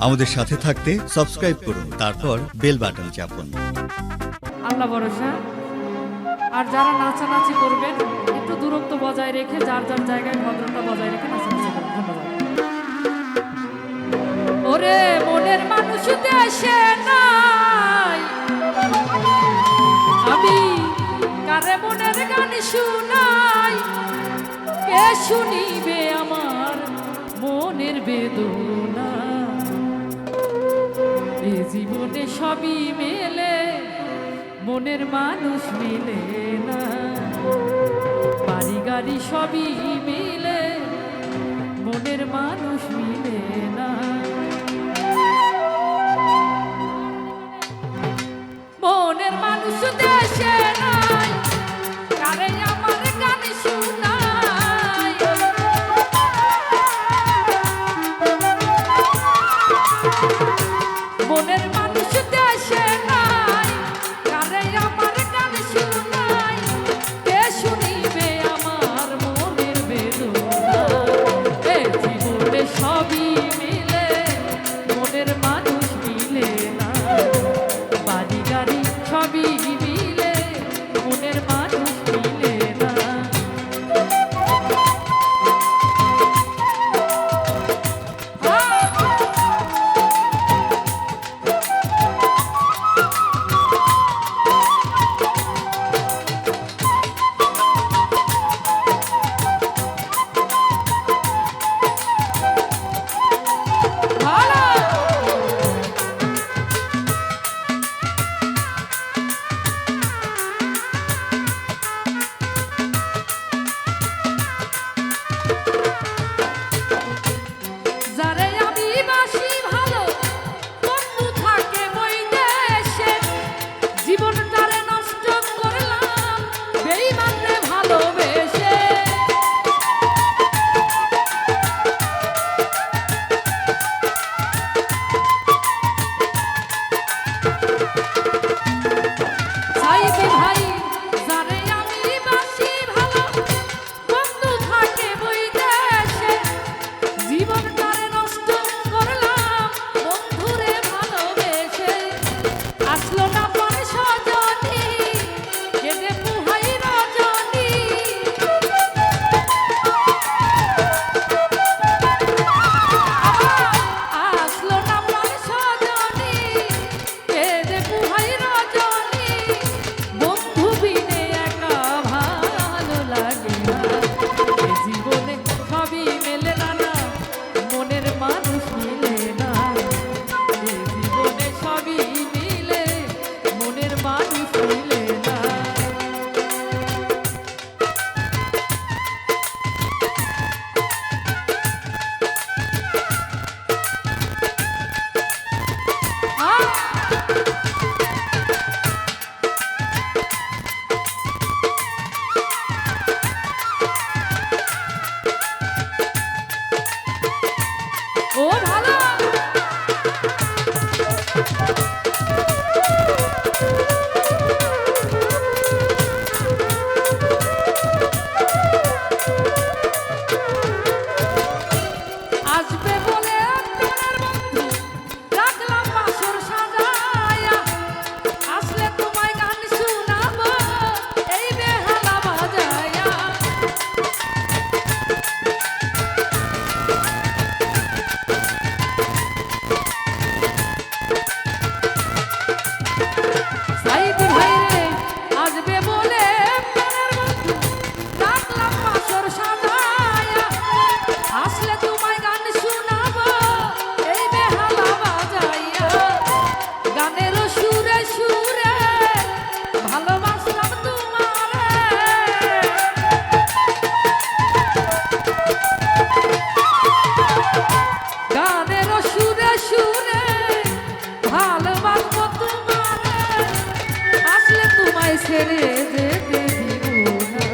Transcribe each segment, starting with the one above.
আমাদের সাথে থাকতে সাবস্ক্রাইব করুন, তারপর বেল বাটন চাপুন। আল্লাহ ভরসা। আর যারা নাচানাচি করবেন একটু দূরত্ব বজায় রেখে যার যার জায়গায় ভদ্রতা বজায় রেখে নাচানাচি করবেন। ধন্যবাদ। ওরে মনের মানুষ দেশে নাই, আমি কারে মনের গান শুনাই, কে শুনিবে আমার মনের বেদনা। এ জীবনে সবই মেলে, মনের মানুষ মিলে না। বাড়ি গাড়ি সবই মিলে, মনের মানুষ মিলে না। মনের মানুষ দেশে নাই, কারে আমার গান শুনাই। মনের মানুষ দেশে নাই, কারে আমার গান শুনাই, কে শুনিবে আমার মনের বেদনা। এ জীবনে সবই মিলে, মনের মানুষ মিলে না। বাড়ি গাড়ি সবই মিলে, মনের মানুষ মিলে না। যারে আমি বাসি ভালো, বন্ধু থাকে বৈদেশে, জীবনটারে নষ্ট করলাম বেঈমানরে ভালোবেসে। সাইদি ভাই, যারে আমি বাসি ভালো, বন্ধু থাকে বৈদেশে, জীবনটারে নষ্ট করলাম বন্ধুরে ভালোবেসে। আসলো না পরে সজনী, কেঁদে পুহাই রজনী। আসলো না পরে সজনী, কেঁদে পুহাই রজনী। বন্ধু বিনে একা ভালো লাগে না। এ জীবনে সবই মেলে না, না মনের মানুষ মিলে না। এ জীবনে সবই মিলে, মনের মানুষ মিলে না। ও ভালো। আসবে বলে প্রাণের বন্ধু, রাখলাম বাসর সাজায়া। আসলে তোমায় গান শুনাবো এই বেহালা বাজায়া। সাইদি ভাই রে, আসবে বলে প্রাণের বন্ধু, রাখলাম বাসর সাজায়া। আসলে তোমায় গান শুনাবো এই বেহালা বাজাইয়া। গানের সুরে সুরে ভালোবাসলাম তোমারে। গানের সুরে সুরে ভালোবাসবো তোমারে। আসলে তোমায় ছেড়ে যেতে দিব না।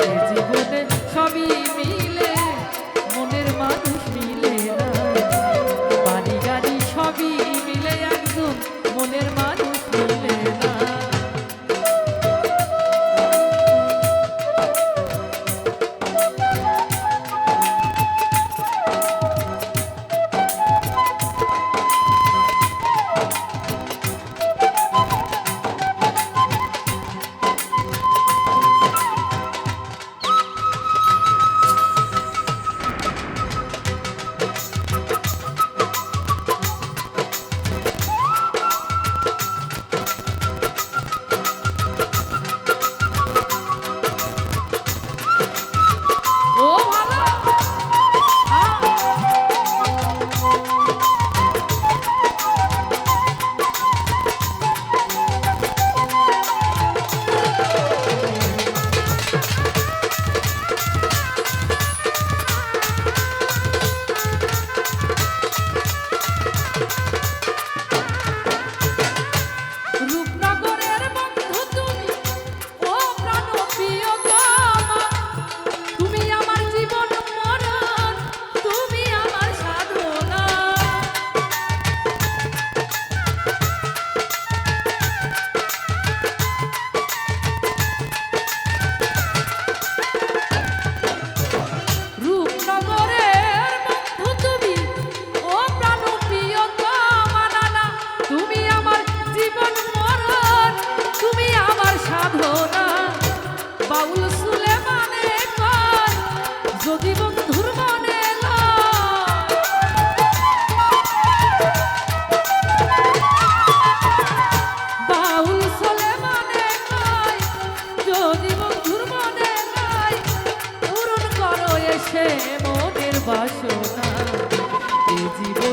এ জীবনে সবই মিলে, মনের মানুষ মিলে না। বাড়ি গাড়ি সবই মিলে, একদম মনের মানুষ মিলে না।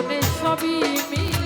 জীবনে সবই মিছে